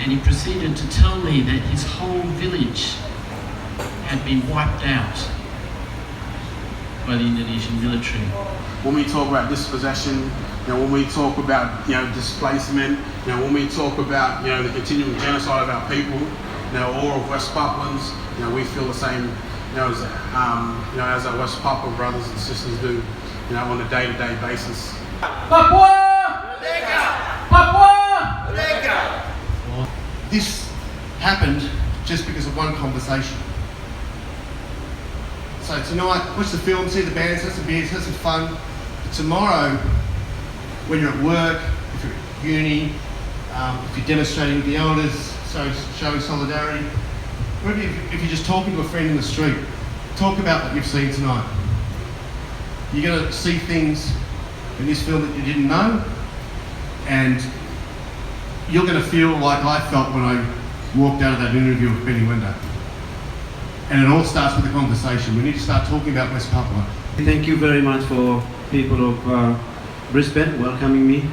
And he proceeded to tell me that his whole village had been wiped out by the Indonesian military. When we talk about dispossession, when we talk about displacement, when we talk about the continuing genocide of our people, all of West Papuans, we feel the same as our West Papua brothers and sisters do, on a day-to-day basis. Papua! Papua! This happened just because of one conversation. So tonight, watch the film, see the bands, have some beers, have some fun. But tomorrow, when you're at work, if you're at uni, if you're demonstrating with the elders, showing solidarity, or if you're just talking to a friend in the street, talk about what you've seen tonight. You're going to see things in this film that you didn't know, and you're going to feel like I felt when I walked out of that interview with Benny Wenda. And it all starts with a conversation. We need to start talking about West Papua. Thank you very much for people of Brisbane welcoming me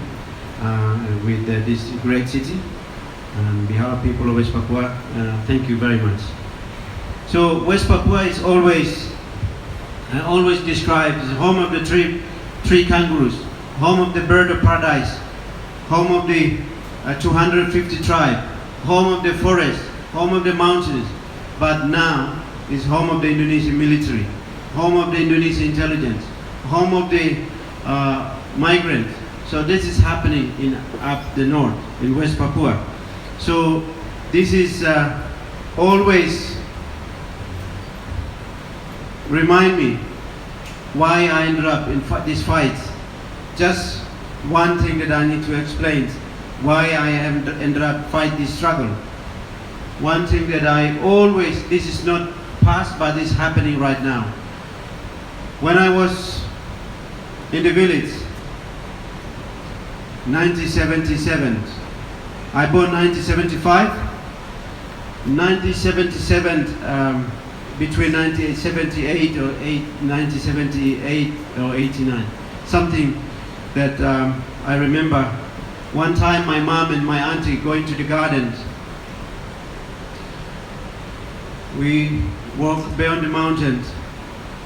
with this great city. On behalf of people of West Papua, thank you very much. So West Papua is always described as home of the three kangaroos, home of the bird of paradise, home of the 250 tribe, home of the forest, home of the mountains, but now is home of the Indonesian military, home of the Indonesian intelligence, home of the migrants. So this is happening in up the north, in West Papua. So this is always remind me why I ended up in this fight. Just one thing that I need to explain why I ended up fight this struggle. One thing that I always, this is not past, but it's happening right now. When I was in the village, 1977, I born 1975, 1977, between 1978 or 1978 or 89, something that I remember. One time my mom and my auntie going to the gardens. We walked beyond the mountains.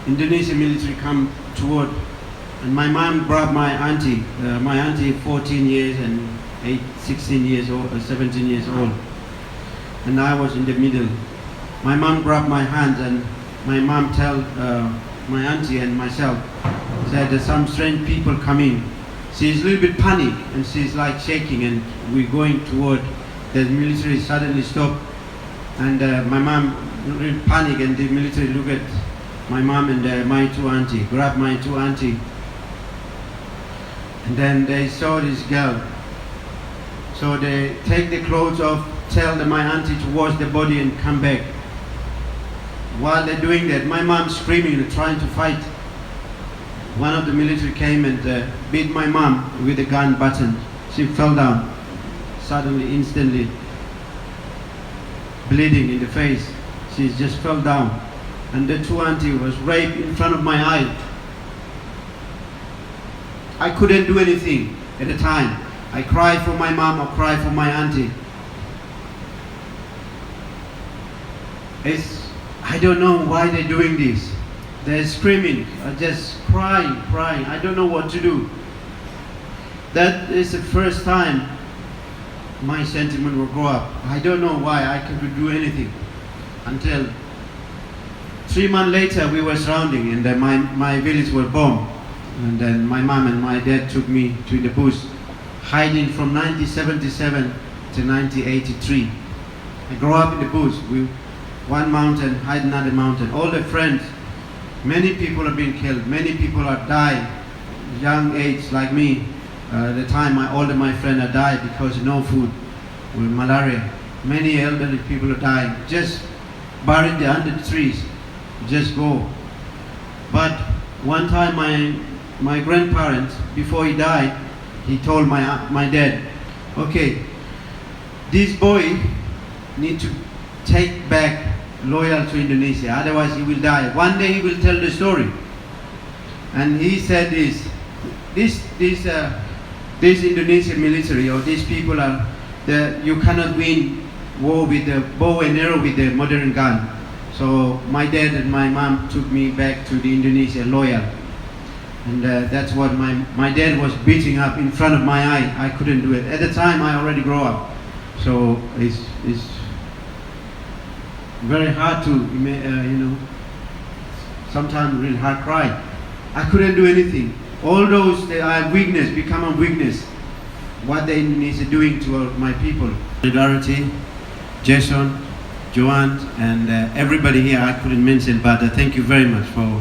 Indonesian military come toward, and my mom grabbed my auntie 14 years and 16 years old, 17 years old. And I was in the middle. My mom grabbed my hand and my mom tell my auntie and myself, said there's some strange people coming. She's a little bit panicked and she's like shaking, and we're going toward the military suddenly stopped, and my mom really panicked, and the military look at my mom and my two auntie, grab my two auntie, and then they saw this girl. So they take the clothes off, tell my auntie to wash the body and come back. While they're doing that, my mom screaming and trying to fight. One of the military came and beat my mom with a gun button. She fell down, suddenly, instantly, bleeding in the face. She just fell down. And the two auntie was raped in front of my eye. I couldn't do anything at the time. I cried for my mom or cried for my auntie. I don't know why they're doing this. They're screaming, just crying. I don't know what to do. That is the first time my sentiment will grow up. I don't know why I could do anything. Until 3 months later, we were surrounding, and then my village was bombed. And then my mom and my dad took me to the bush, hiding from 1977 to 1983. I grew up in the bush. One mountain, hide another mountain. All the friends, many people have been killed. Many people have died, young age like me. The time all of my friends have died because of no food, with malaria. Many elderly people have died, just buried under the trees, just go. But one time my grandparents, before he died, he told my dad, okay, this boy need to take back loyal to Indonesia, otherwise he will die. One day he will tell the story. And he said this Indonesian military, or these people are, you cannot win war with the bow and arrow with the modern gun. So my dad and my mom took me back to the Indonesia loyal. And that's what my dad was beating up in front of my eye. I couldn't do it. At the time I already grew up. So it's very hard to, sometimes really hard cry. I couldn't do anything. All those that I have weakness become a weakness. What the Indonesia doing to my people. Solidarity, Jason, Joanne, and everybody here I couldn't mention, but thank you very much for